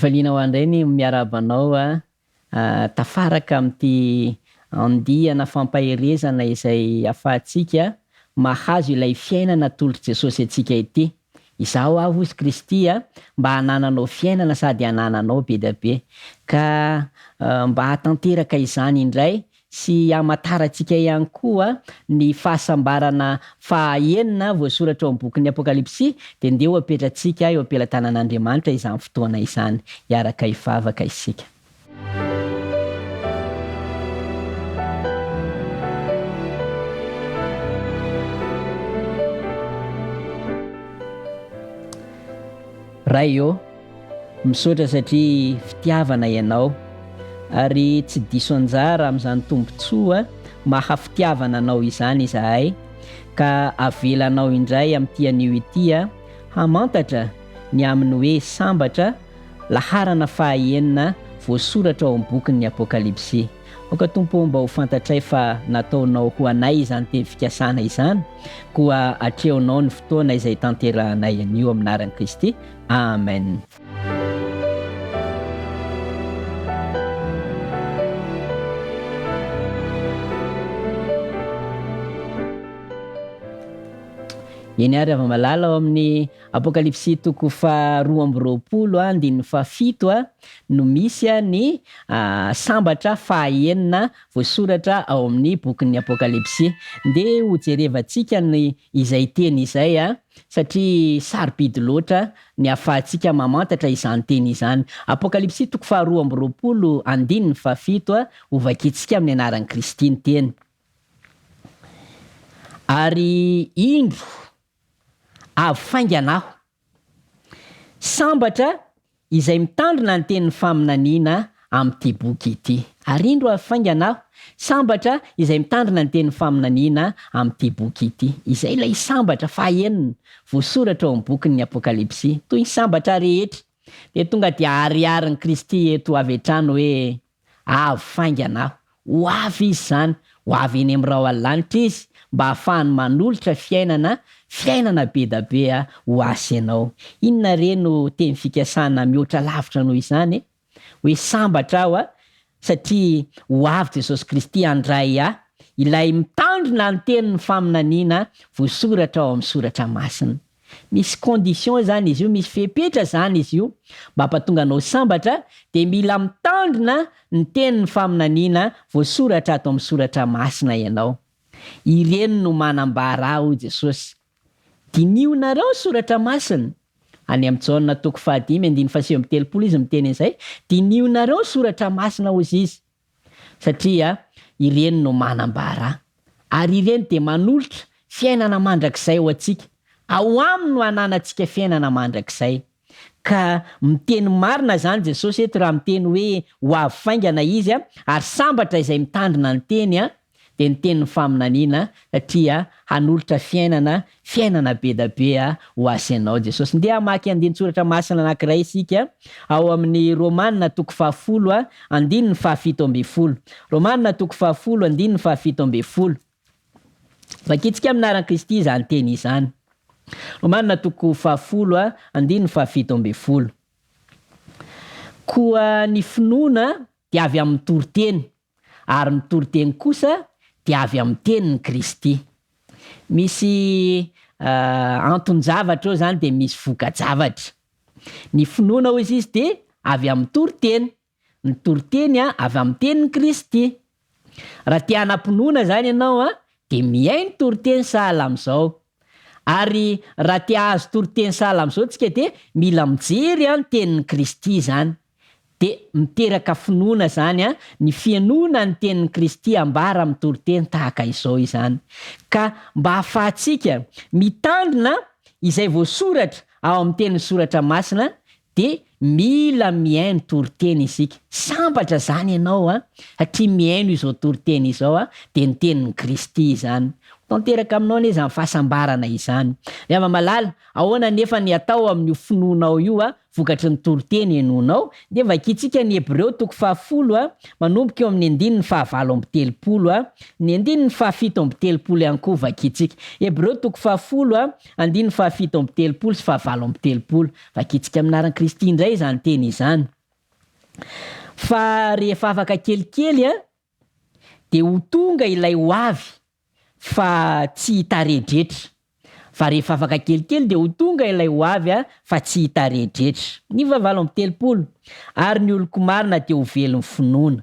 Tifaliana ho andray miarabanao tafaraka am'ty andiana fampaherezana izay afahantsika mahazo ilay fiainana tolotra Jesosy atsika ity. Izaho aho ozy Kristy mba hanananao fiainana sady hanananao be da be. Ka mba hatanteraka izany indray sy hamantarantsika ihany koa ny fahasambarana fahaenina voasoratra ao am-bokin'ny Apokalipsy de ndeha ho apetratsika eo ampelantanan'Andriamanitra izany fotoana izany hiaraka hivavaka isika. Ray eo misaotra satria fitiavana ianao ary tsy diso anjara amin'izany tombontsoa mahafitiavana anao izany izahay ka avelanao indray amin'ity anio ity hamantatra ny amin'ny hoe sambatra laharana fahaenina voasoratra ao am-bokin'ny Apokalipsy. Oka Tompo mba ho fantatray fa nataonao ho anay izany teny fikasana izany koa atreonao ny fotoana izay tanterahanay anio amin'anaran'i Kristy. Amen. Eny ary avy malala ao amin'ny Apokalipsy toko 2:20 no misy ny sambatra fahaenina voasoratra ao amin'ny bokin'ny Apokalipsy. De ho jerevantsika ny izay teny izay satria sarobidy loatra ny ahafahantsika mamantatra izany teny izany. Apokalipsy toko 2:20 ho vakitsika amin'ny anaran'i Kristy ny teny. Ary indro avy fainganaho sambatra izay mitandrina ny tenin'ny faminaniana amin'ity boky ity. Ary indro avy fainganaho sambatra izay mitandrina ny tenin'ny faminaniana amin'ity boky ity. Izay ilay sambatra fahaenina voasoratra ao amin'ny bokin'ny Apokalipsy toy ny sambatra rehetra. De tonga de ariarin'i Kristy eto avy hatrany hoe avy fainganaho. Ho avy izy zany, ho avy eny amin'ny rahoalanitra izy mba ahafahany manolotra fiainana be da be ho asy ianao. Inona re no teny fikasana mihoatra lavitra noho izany hoe sambatra aho satria ho avy Jesosy Kristy andray ilay mitandrina ny tenin'ny faminaniana voasoratra ao amin'ny soratra masina. Misy condition zany izy io, misy fepetra zany izy io mba hampatonga anao sambatra de mila mitandrina ny tenin'ny faminaniana voasoratra ato amin'ny soratra masina ianao. Ireny no manambara aho Jesosy. Dinio nareo soratra masina. Any amin'ny Jaona toko 5:7 izy miteny izay. Dinio nareo soratra masina hozy izy. Satria ireny no manambara. Ary ireny de manolotra fiainana mandrakizay ho antsika. Ao aminy no hananantsika fiainana mandrakizay. Ka miteny marina zany Jesosy eto raha miteny hoe ho avy faingana izy ary sambatra izay mitandrina ny teny de ny tenin'ny faminaniana satria hanolotra fiainana be da be ho asy ianao Jesosy. Ndeha hamaky andinin-tsoratra masina anankiray isika ao amin'ny Romanina toko 10:17. Romanina toko 10:17. Vakitsika amin'anaran'i Kristy izany teny izany. Romanina toko 10:17. Koa ny finoana dia avy amin'ny toriteny ary ny toriteny kosa dia avy amin'ny tenin'ny Kristy. Misy anton-javatra eo zany de misy voka-javatra. Ny finoana hozy izy de avy amin'ny toriteny. Ny toriteny avy amin'ny tenin'ny Kristy. Raha te hanampinoana zany ianao de miaino toriteny sahala am'izao. Ary raha te hahazo toriteny sahala am'izao tsika de mila mijery ny tenin'ny Kristy zany. De miteraka finoana zany ny fianoana ny tenin'ny Kristy ambara amin'ny toriteny tahaka izao izany. Ka mba ahafahantsika mitandrina izay voasoratra ao amin'ny tenin'ny soratra masina de mila miaino toriteny isika. Sambatra zany ianao satria miaino izao toriteny izao de ny tenin'ny Kristy zany. tanteraka aminao ane zany fahasambarana izany. Ny ava-malala ahoana nefa ny atao amin'io finoanao io vokatry ny toroteny enonao, de vakitsika ny Hebreo 10 manomboka eo amin'ny 9:7 ny 9:7 ihany koa vakitsika. Hebreo 10 9:7 sy 7 vakitsika aminaran'i Kristy indray zany teny izany. Fa rehefa afaka kelikely de ho tonga ilay ho avy fa tsy hitaredretra. Fa rehefa afaka kelikely de ho tonga ilay ho avy fa tsy hitaredretra. Ny 7 ary ny oloko marina de ho velon'ny finoana.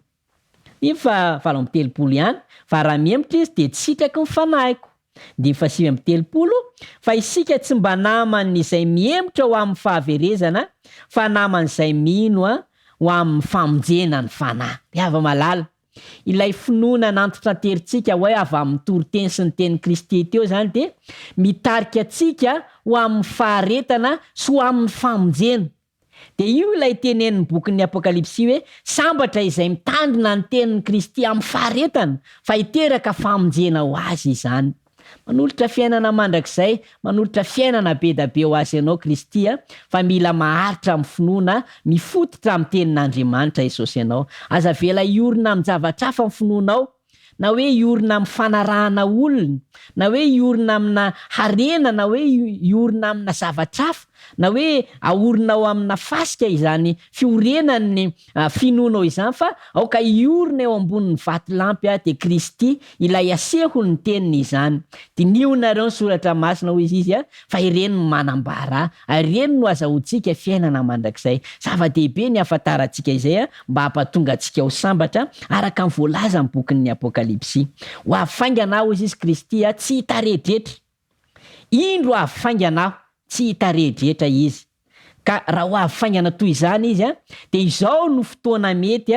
Ny 7 ihany, fa raha miembotra izy de tsy sitraky ny fanahyko. Ny 7 fa isika tsy mba naman'izay miembotra ho amin'ny fahaverezana, fa naman'izay mino ho amin'ny famonjena ny fanahy. Ava-malala ilay finoana nantotra terintsika hoe avy amin'ny toroteny sy ny teny Kristy teo zany de mitarika atsika ho amin'ny faharetana sy ho amin'ny famonjena. De io ilay tenenin'ny bokin'ny Apokalipsy hoe sambatra izay mitandrina ny tenin'ny Kristy amin'ny faharetana fa hiteraka famonjena ho azy izany. Manolotra fiainana mandrakizay, manolotra fiainana be da be ho azy ianao Kristy fa mila maharitra amin'ny finoana, mifototra amin'ny tenin'Andriamanitra Jesosy ianao. Aza vela iorina amin'ny zavatra hafa ny finoanao, na hoe iorina amin'ny fanarahana olona, na hoe iorina amina harena, na hoe iorina amina zavatra hafa, na hoe aorinao amina fasika izany fiorenan'ny finoanao izany, fa aoka iorina eo ambonin'ny vatolampy de Kristy ilay aseho ny teniny izany. Dinionareo ny soratra masina ho izy fa ireny no manambara, ireny no azahoantsika fiainana mandrakizay. Zava-dehibe ny ahafantarantsika izay mba hampatonga antsika ho sambatra araka ny voalaza ny bokin'ny Apokalipsy. Ho avy fainganao izy Kristy tsy hitaredretra. Indro avy fainganao tsy hitaredretra izy. Ka raha ho avy faingana toy izany izy de izao no fotoana mety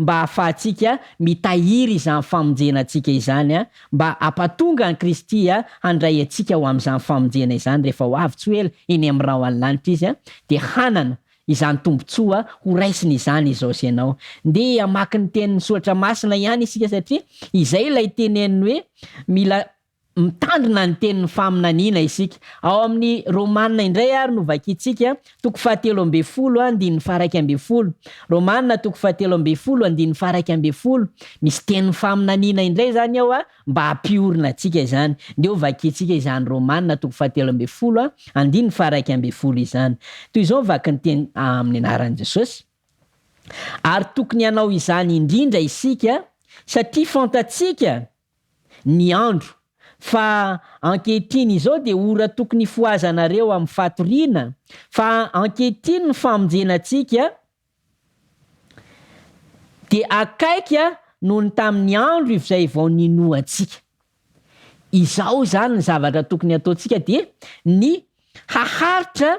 mba ahafahantsika mitahiry izany famonjenantsika izany mba hampatonga ny Kristy handray antsika ho amin'izany famonjena izany rehefa ho avy tsy ela eny amin'ny rao any lanitra izy de hanana izany tombontsoa ho raisiny izany izao sy ianao. De hamaky ny tenin'ny soratra masina ihany isika satria izay ilay teneniny hoe mila mitandrina ny tenin'ny faminaniana isika. Ao amin'ny Romanina indray ary no vakitsika 7:10 Romanina 7:10 misy tenin'ny faminaniana indray zany ao mba hampiorina atsika izany. Ndeo vakitsika izany Romanina 7:10 izany. Toy izao vaky ny teny amin'ny anaran'i Jesosy. Ary tokony hanao izany indrindra isika satria fantatsika ny andro fa ankehitriny izao de ora tokony foazanareo amin'ny fatoriana, fa ankehitriny ny famonjenantsika de akaiky noho ny tamin'ny andro izay vao ninoantsika. Izao zany ny zavatra tokony ataontsika de ny haharitra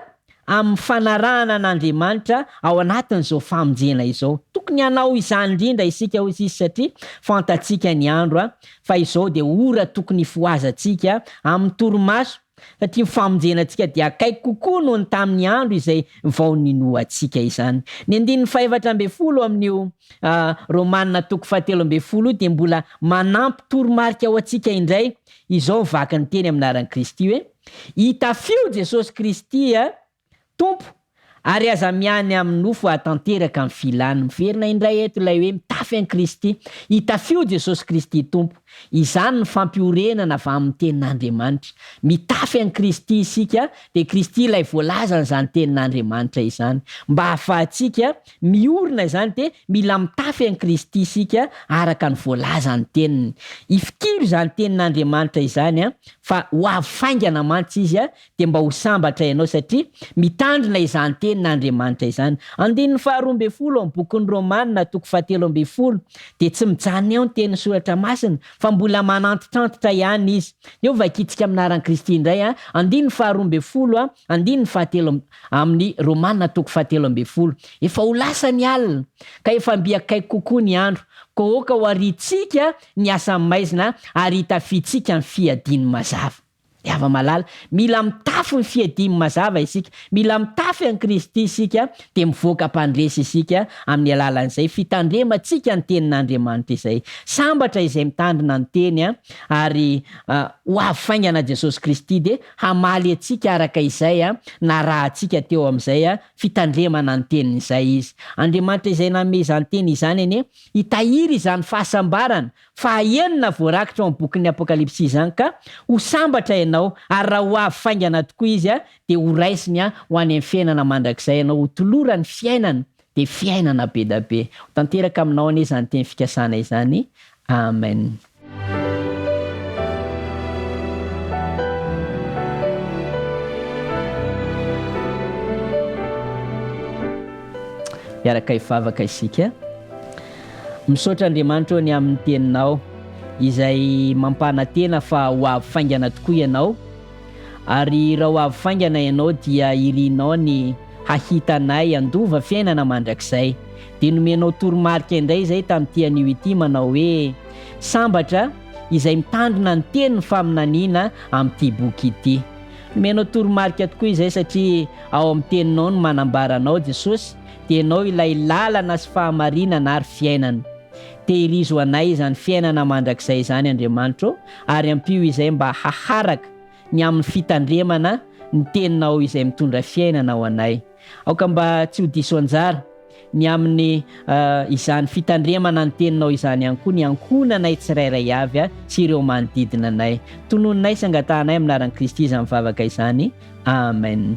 amin'ny fanarahana an'Andriamanitra ao anatin'izao famonjena izao. Tokony hanao izany indrindra isika ho izy satria fantatsika ny andro fa izao de ora tokony foazantsika amin'ny torimaso satria famonjenantsika de akaiky kokoa noho ny tamin'ny andro izay vao ninoantsika izany. Ny 14 amin'io Romanina 7:10 de mbola manampy toromarika ao antsika indray. Izao vaky ny teny amin'ny anaran'i Kristy hoe hitafio Jesosy Kristy Tompo ary aza miany amin'ny nofo atanteraka ny filany. Miverina indray eto ilay hoe mitafy an'i Kristy, hitafio Jesosy Kristy Tompo. Izany ny fampiorenana avy amin'ny tenin'Andriamanitra. Mitafy an'i Kristy isika de Kristy ilay voalaza n'izany tenin'Andriamanitra izany. Mba hahafahantsika miorina izany de mila mitafy an'i Kristy isika araka ny voalazany teniny. Ifikiro izany tenin'Andriamanitra izany fa ho avy faingana mantsy izy de mba ho sambatra ianao satria mitandrina izany tenin'Andriamanitra izany. 12 amin'ny bokin'ny Romanina 7:10 de tsy mijanona eo ny tenin'ny soratra masina fa mbola manantitrantitra ihany izy. Eo vakitsika amin'ny anaran'i Kristy indray 12 amin'ny Romanina 7:10 efa ho lasa ny alina ka efa mbi akaiky kokoa ny andro ka oka ho aritsika ny asa maizina ary hitafitsika ny fiadiany mazava. de ava-malala, mila mitafy ny fiadimy mazava isika, mila mitafy an Kristy isika de mivoaka mpandresy isika amin'ny alalan'izay fitandremantsika ny tenin'Andriamanitra izay. Sambatra izay mitandrina ny teny ary ho avy faingana Jesosy Kristy de hamaly atsika araka izay na raha atsika teo amin'izay fitandremana ny tenin'izay izy. Andriamanitra izay nanome izany teny izany anie hitahiry izany fahasambarana fahaenina voarakitra ao amin'ny bokin'ny Apokalipsy izany ka ho sambatra ianao ary raha ho avy faingana tokoa izy de ho raisiny ho any amin'ny fiainana mandrakizay ianao ho tolorany fiainana de fiainana be da be. Ho tanteraka aminao anie izany teny fikasana izany. Amen. Miaraka hivavaka isika. Misaotra Andriamanitra ny amin'ny teninao izay mampanantena fa ho avy faingana tokoa ianao, ary raha ho avy faingana ianao dia irinao ny hahitanay andova fiainana mandrakizay. De nomenao toromarika indray izay tamin'ity anio ity manao hoe sambatra izay mitandrina ny tenin'ny faminaniana amin'ity boky ity. Nomenao toromarika tokoa izay satria ao amin'ny teninao no manambaranao Jesosy, de ianao ilay lalana sy fahamarinana ary fiainana. Tehirizo anay izany fiainana mandrakizay izany Andriamanitra, ary ampio izay mba haharaka ny amin'ny fitandremana ny teninao izay mitondra fiainana ho anay. Aoka mba tsy ho diso anjara ny amin'ny izany fitandremana ny teninao izany ihany koa ny ankonanay tsirairay avy sy ireo manodidina anay. Tononinay sy angatanay amin'ny anaran'i Kristy izany mivavaka izany. Amen.